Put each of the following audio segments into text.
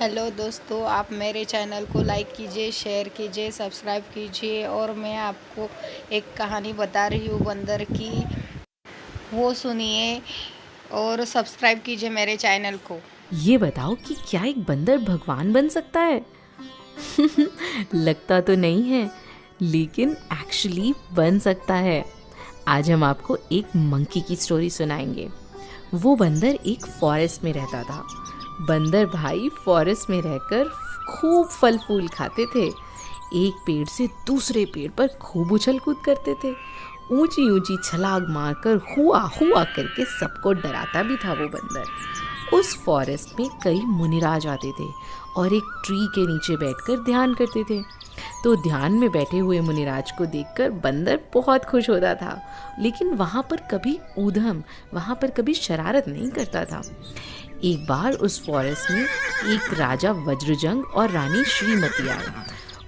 Hello दोस्तों, आप मेरे चैनल को लाइक कीजिए, शेयर कीजिए, सब्सक्राइब कीजिए। और मैं आपको एक कहानी बता रही हूँ बंदर की, वो सुनिए और सब्सक्राइब कीजिए मेरे चैनल को। ये बताओ कि क्या एक बंदर भगवान बन सकता है? लगता तो नहीं है, लेकिन एक्चुअली बन सकता है। आज हम आपको एक मंकी की स्टोरी सुनाएंगे। वो बंदर एक फॉरेस्ट में रहता था। बंदर भाई फॉरेस्ट में रहकर खूब फल फूल खाते थे। एक पेड़ से दूसरे पेड़ पर खूब उछल कूद करते थे। ऊंची ऊंची छलांग मारकर हुआ हुआ करके सबको डराता भी था वो बंदर। उस फॉरेस्ट में कई मुनिराज आते थे और एक ट्री के नीचे बैठकर ध्यान करते थे। तो ध्यान में बैठे हुए मुनिराज को देखकर बंदर बहुत खुश होता था, लेकिन वहाँ पर कभी ऊधम, वहाँ पर कभी शरारत नहीं करता था। एक बार उस फॉरेस्ट में एक राजा वज्रजंग और रानी श्रीमती आए।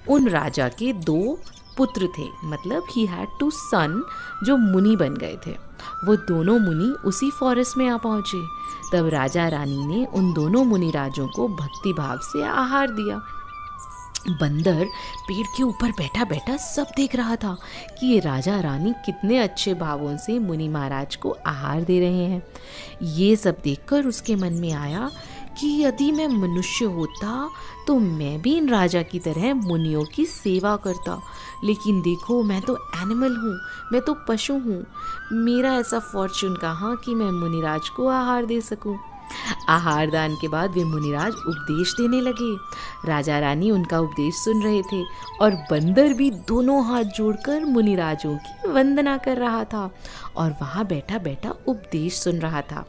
उन राजा के 2 पुत्र थे, मतलब ही हैड 2 सन जो मुनि बन गए थे। वो दोनों मुनि उसी फॉरेस्ट में आ पहुँचे। तब राजा रानी ने उन दोनों मुनि राजों को भक्ति भाव से आहार दिया। बंदर पेड़ के ऊपर बैठा बैठा सब देख रहा था कि ये राजा रानी कितने अच्छे भावों से मुनि महाराज को आहार दे रहे हैं। ये सब देखकर उसके मन में आया कि यदि मैं मनुष्य होता तो मैं भी इन राजा की तरह मुनियों की सेवा करता। लेकिन देखो, मैं तो एनिमल हूँ, मैं तो पशु हूँ। मेरा ऐसा फॉर्चून कहाँ कि मैं मुनिराज को आहार दे सकूँ। आहार दान के बाद वे मुनिराज उपदेश देने लगे। राजा रानी उनका उपदेश सुन रहे थे और बंदर भी दोनों हाथ जोड़कर मुनिराजों की वंदना कर रहा था और वहाँ बैठा बैठा उपदेश सुन रहा था।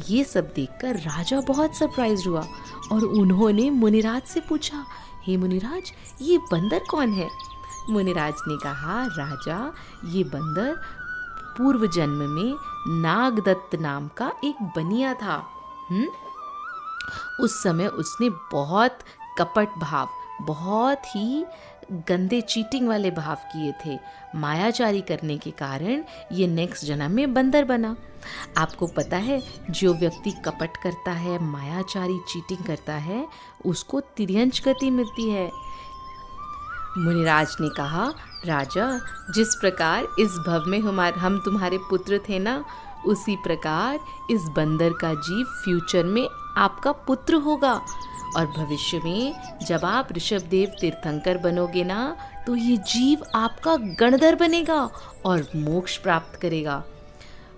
ये सब देखकर राजा बहुत सरप्राइज हुआ और उन्होंने मुनिराज से पूछा, हे मुनिराज, ये बंदर कौन है? मुनिराज ने कहा, राजा, ये बंदर पूर्व जन्म में नागदत्त नाम का एक बनिया था। उस समय उसने बहुत कपट भाव, बहुत ही गंदे चीटिंग वाले भाव किए थे। मायाचारी करने के कारण ये नेक्स्ट जन्म में बंदर बना। आपको पता है, जो व्यक्ति कपट करता है, मायाचारी चीटिंग करता है, उसको तिर्यंच गति मिलती है। मुनिराज ने कहा, राजा, जिस प्रकार इस भव में हम तुम्हारे पुत्र थे ना, उसी प्रकार इस बंदर का जीव फ्यूचर में आपका पुत्र होगा। और भविष्य में जब आप ऋषभदेव तीर्थंकर बनोगे ना, तो ये जीव आपका गणधर बनेगा और मोक्ष प्राप्त करेगा।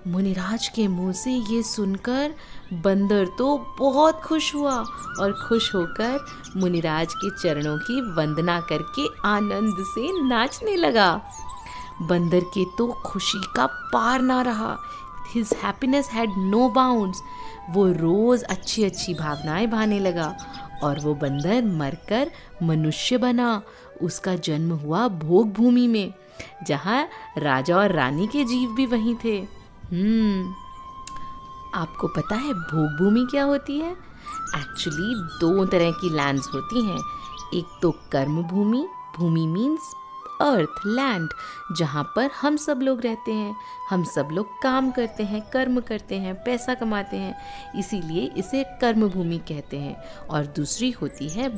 मुनिराज के मुंह से ये सुनकर बंदर तो बहुत खुश हुआ और खुश होकर मुनिराज के चरणों की वंदना करके आनंद से नाचने लगा। बंदर के तो खुशी का पार ना रहा। His happiness had no bounds। वो रोज़ अच्छी अच्छी भावनाएं भाने लगा और वो बंदर मरकर मनुष्य बना। उसका जन्म हुआ भोग भूमि में, जहाँ राजा और रानी के जीव भी वहीं थे। आपको पता है भोग भूमि क्या होती है? एक्चुअली 2 तरह की लैंड्स होती हैं। एक तो कर्म भूमि, भूमि मीन्स अर्थ, लैंड, जहाँ पर हम सब लोग रहते हैं, हम सब लोग काम करते हैं, कर्म करते हैं, पैसा कमाते हैं, इसीलिए इसे कर्म भूमि कहते हैं। और दूसरी होती है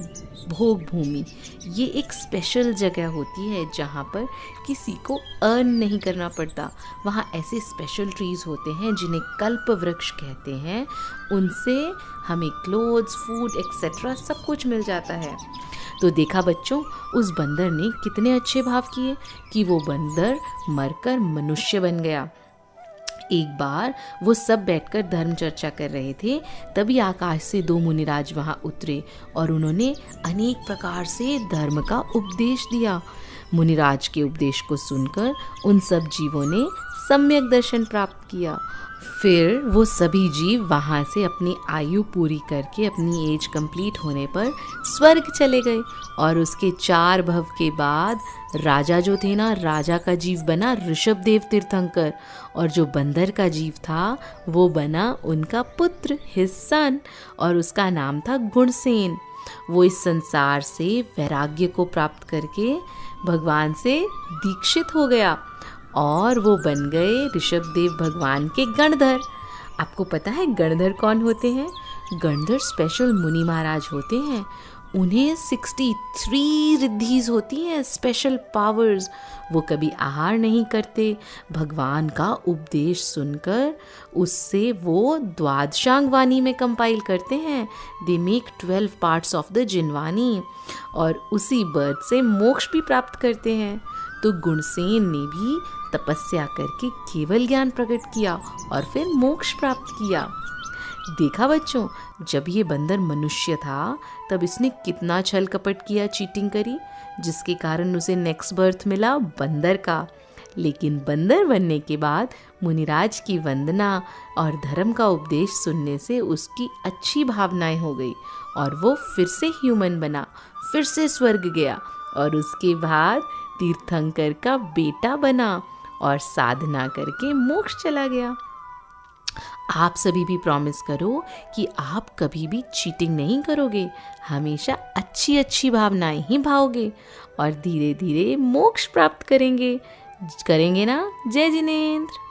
भोग भूमि। ये एक स्पेशल जगह होती है जहाँ पर किसी को अर्न नहीं करना पड़ता। वहाँ ऐसे स्पेशल ट्रीज़ होते हैं जिन्हें कल्प वृक्ष कहते हैं। उनसे हमें क्लोथ्स, फूड एक्सेट्रा सब कुछ मिल जाता है। तो देखा बच्चों, उस बंदर ने कितने अच्छे भाव किए कि वो बंदर मरकर मनुष्य बन गया। एक बार वो सब बैठकर धर्म चर्चा कर रहे थे, तभी आकाश से 2 मुनिराज वहाँ उतरे और उन्होंने अनेक प्रकार से धर्म का उपदेश दिया। मुनिराज के उपदेश को सुनकर उन सब जीवों ने सम्यक दर्शन प्राप्त किया। फिर वो सभी जीव वहाँ से अपनी आयु पूरी करके, अपनी एज कंप्लीट होने पर स्वर्ग चले गए। और उसके 4 भव के बाद राजा जो थे ना, राजा का जीव बना ऋषभदेव तीर्थंकर, और जो बंदर का जीव था वो बना उनका पुत्र, हिज सन, और उसका नाम था गुणसेन। वो इस संसार से वैराग्य को प्राप्त करके भगवान से दीक्षित हो गया और वो बन गए ऋषभदेव भगवान के गणधर। आपको पता है गणधर कौन होते हैं? गणधर स्पेशल मुनि महाराज होते हैं। उन्हें 63 रिद्धिज होती हैं, स्पेशल पावर्स। वो कभी आहार नहीं करते। भगवान का उपदेश सुनकर उससे वो द्वादशांग वाणी में कंपाइल करते हैं। They make 12 parts of the Jinvani और उसी बर्थ से मोक्ष भी प्राप्त करते हैं। तो गुणसेन ने भी तपस्या करके केवल ज्ञान प्रकट किया और फिर मोक्ष प्राप्त किया। देखा बच्चों, जब ये बंदर मनुष्य था तब इसने कितना छल कपट किया, चीटिंग करी, जिसके कारण उसे नेक्स्ट बर्थ मिला बंदर का। लेकिन बंदर बनने के बाद मुनिराज की वंदना और धर्म का उपदेश सुनने से उसकी अच्छी भावनाएं हो गई और वो फिर से ह्यूमन बना, फिर से स्वर्ग गया और उसके बाद तीर्थंकर का बेटा बना और साधना करके मोक्ष चला गया। आप सभी भी प्रॉमिस करो कि आप कभी भी चीटिंग नहीं करोगे, हमेशा अच्छी अच्छी भावनाएं ही भाओगे और धीरे धीरे मोक्ष प्राप्त करेंगे ना। जय जिनेंद्र।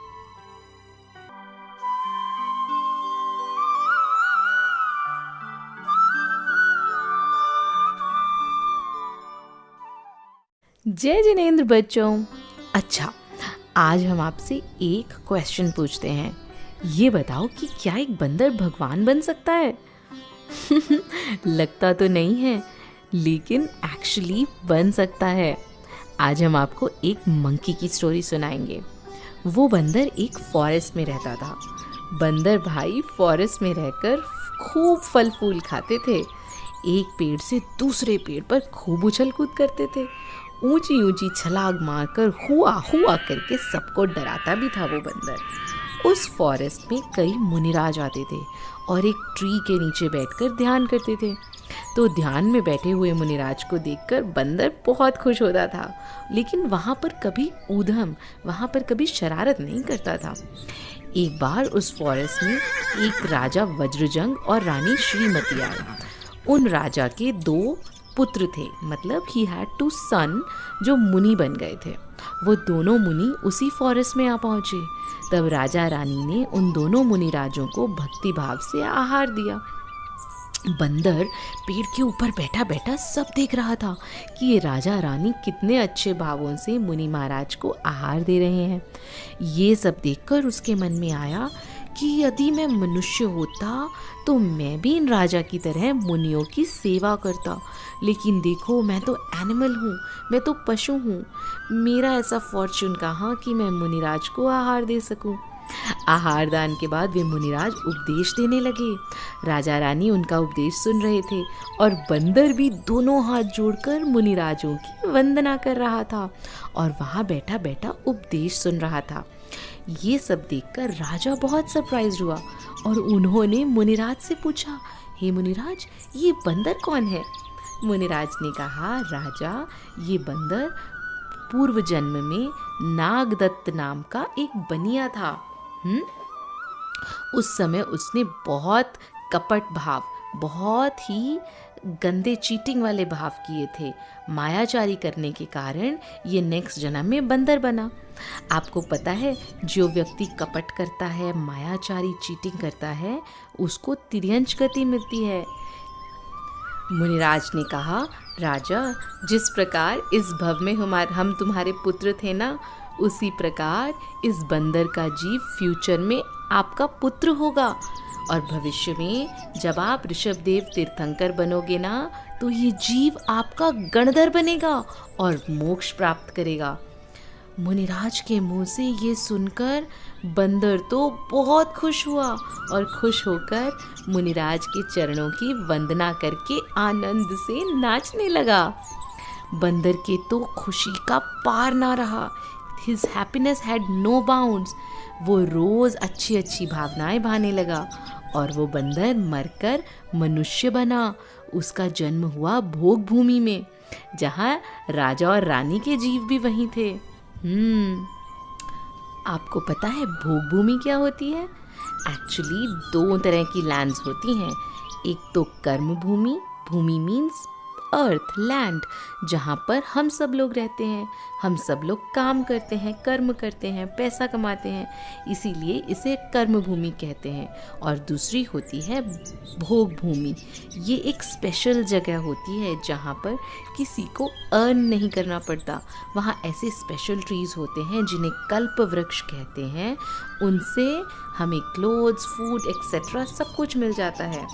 जय जिनेंद्र बच्चों। अच्छा, आज हम आपसे एक क्वेश्चन पूछते हैं। ये बताओ कि क्या एक बंदर भगवान बन सकता है? लगता तो नहीं है, लेकिन एक्चुअली बन सकता है। आज हम आपको एक मंकी की स्टोरी सुनाएंगे। वो बंदर एक फॉरेस्ट में रहता था। बंदर भाई फॉरेस्ट में रहकर खूब फल फूल खाते थे। एक पेड़ से दूसरे पेड़ पर खूब उछल कूद करते थे। ऊंची ऊंची छलांग मारकर हुआ हुआ करके सबको डराता भी था वो बंदर। उस फॉरेस्ट में कई मुनिराज आते थे और एक ट्री के नीचे बैठकर ध्यान करते थे। तो ध्यान में बैठे हुए मुनिराज को देखकर बंदर बहुत खुश होता था, लेकिन वहाँ पर कभी ऊधम, वहाँ पर कभी शरारत नहीं करता था। एक बार उस फॉरेस्ट में एक राजा वज्रजंग और रानी श्रीमती आए। उन राजा के 2 पुत्र थे, मतलब ही हैड 2 सन जो मुनि बन गए थे। वो दोनों मुनि उसी फॉरेस्ट में आ पहुँचे। तब राजा रानी ने उन दोनों मुनि राजों को भक्ति भाव से आहार दिया। बंदर पेड़ के ऊपर बैठा बैठा सब देख रहा था कि ये राजा रानी कितने अच्छे भावों से मुनि महाराज को आहार दे रहे हैं। ये सब देखकर उसके मन में आया कि यदि मैं मनुष्य होता तो मैं भी इन राजा की तरह मुनियों की सेवा करता। लेकिन देखो, मैं तो एनिमल हूँ, मैं तो पशु हूँ। मेरा ऐसा फॉर्चून कहाँ कि मैं मुनिराज को आहार दे सकूँ। आहार दान के बाद वे मुनिराज उपदेश देने लगे। राजा रानी उनका उपदेश सुन रहे थे और बंदर भी दोनों हाथ जोड़कर मुनिराजों की वंदना कर रहा था और वहाँ बैठा बैठा उपदेश सुन रहा था। ये सब देखकर राजा बहुत सरप्राइज हुआ और उन्होंने मुनिराज से पूछा, हे मुनिराज, ये बंदर कौन है? मुनिराज ने कहा, राजा, ये बंदर पूर्व जन्म में नागदत्त नाम का एक बनिया था। उस समय उसने बहुत कपट भाव, बहुत ही गंदे चीटिंग वाले भाव किए थे। मायाचारी करने के कारण ये नेक्स्ट जन्म में बंदर बना। आपको पता है, जो व्यक्ति कपट करता है, मायाचारी चीटिंग करता है, उसको तिर्यंच गति मिलती है। मुनिराज ने कहा, राजा, जिस प्रकार इस भव में हम तुम्हारे पुत्र थे ना, उसी प्रकार इस बंदर का जीव फ्यूचर में आपका पुत्र होगा और भविष्य में जब आप ऋषभदेव तीर्थंकर बनोगे ना, तो ये जीव आपका गणधर बनेगा और मोक्ष प्राप्त करेगा। मुनिराज के मुंह से ये सुनकर बंदर तो बहुत खुश हुआ और खुश होकर मुनिराज के चरणों की वंदना करके आनंद से नाचने लगा। बंदर के तो खुशी का पार ना रहा। His happiness had no bounds. वो रोज़ अच्छी अच्छी भावनाएं भाने लगा और वो बंदर मरकर मनुष्य बना। उसका जन्म हुआ भोग भूमि में, जहाँ राजा और रानी के जीव भी वहीं थे। आपको पता है भोग भूमि क्या होती है? एक्चुअली 2 तरह की लैंड्स होती हैं। एक तो कर्म भूमि, भूमि मीन्स अर्थ, लैंड, जहाँ पर हम सब लोग रहते हैं। हम सब लोग काम करते हैं, कर्म करते हैं, पैसा कमाते हैं, इसीलिए इसे कर्म भूमि कहते हैं। और दूसरी होती है भोग भूमि। ये एक स्पेशल जगह होती है जहाँ पर किसी को अर्न नहीं करना पड़ता। वहाँ ऐसे स्पेशल ट्रीज़ होते हैं जिन्हें कल्प वृक्ष कहते हैं। उनसे हमें क्लोथ्स, फूड एक्सेट्रा सब कुछ मिल जाता है।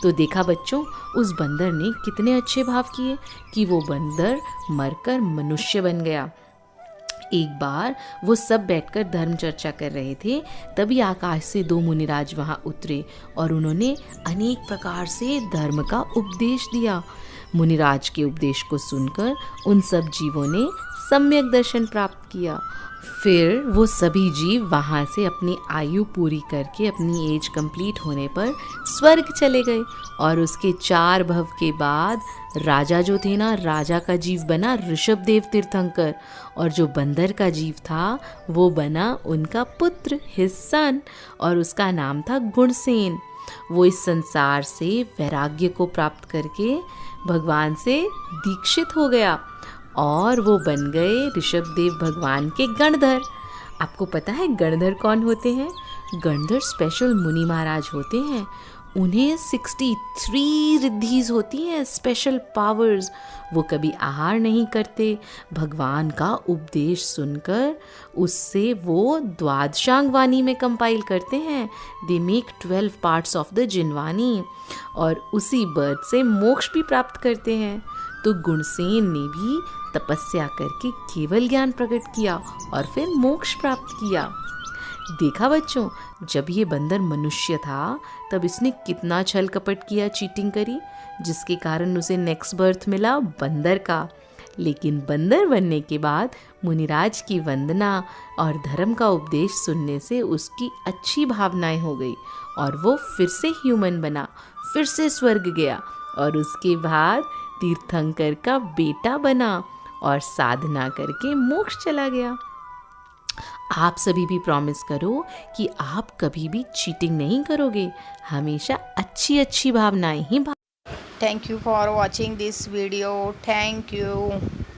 तो देखा बच्चों, उस बंदर ने कितने अच्छे भाव किए कि वो बंदर मरकर मनुष्य बन गया। एक बार वो सब बैठकर धर्म चर्चा कर रहे थे, तभी आकाश से 2 मुनिराज वहाँ उतरे और उन्होंने अनेक प्रकार से धर्म का उपदेश दिया। मुनिराज के उपदेश को सुनकर उन सब जीवों ने सम्यक दर्शन प्राप्त किया। फिर वो सभी जीव वहाँ से अपनी आयु पूरी करके अपनी एज कंप्लीट होने पर स्वर्ग चले गए। और उसके 4 भव के बाद राजा जो थे ना, राजा का जीव बना ऋषभदेव तीर्थंकर, और जो बंदर का जीव था वो बना उनका पुत्र, हिज सन, और उसका नाम था गुणसेन। वो इस संसार से वैराग्य को प्राप्त करके भगवान से दीक्षित हो गया और वो बन गए ऋषभदेव भगवान के गणधर। आपको पता है गणधर कौन होते हैं? गणधर स्पेशल मुनि महाराज होते हैं। उन्हें 63 रिद्धिज होती हैं, स्पेशल पावर्स। वो कभी आहार नहीं करते। भगवान का उपदेश सुनकर उससे वो द्वादशांग वाणी में कंपाइल करते हैं। They make 12 parts of the Jinvani, और उसी बर्थ से मोक्ष भी प्राप्त करते हैं। तो गुणसेन ने भी तपस्या करके केवल ज्ञान प्रकट किया और फिर मोक्ष प्राप्त किया। देखा बच्चों, जब ये बंदर मनुष्य था तब इसने कितना छल कपट किया, चीटिंग करी, जिसके कारण उसे नेक्स्ट बर्थ मिला बंदर का। लेकिन बंदर बनने के बाद मुनिराज की वंदना और धर्म का उपदेश सुनने से उसकी अच्छी भावनाएं हो गई और वो फिर से ह्यूमन बना, फिर से स्वर्ग गया और उसके बाद तीर्थंकर का बेटा बना और साधना करके मोक्ष चला गया। आप सभी भी प्रॉमिस करो कि आप कभी भी चीटिंग नहीं करोगे, हमेशा अच्छी अच्छी भावनाएं ही। Thank you for watching this video. Thank you.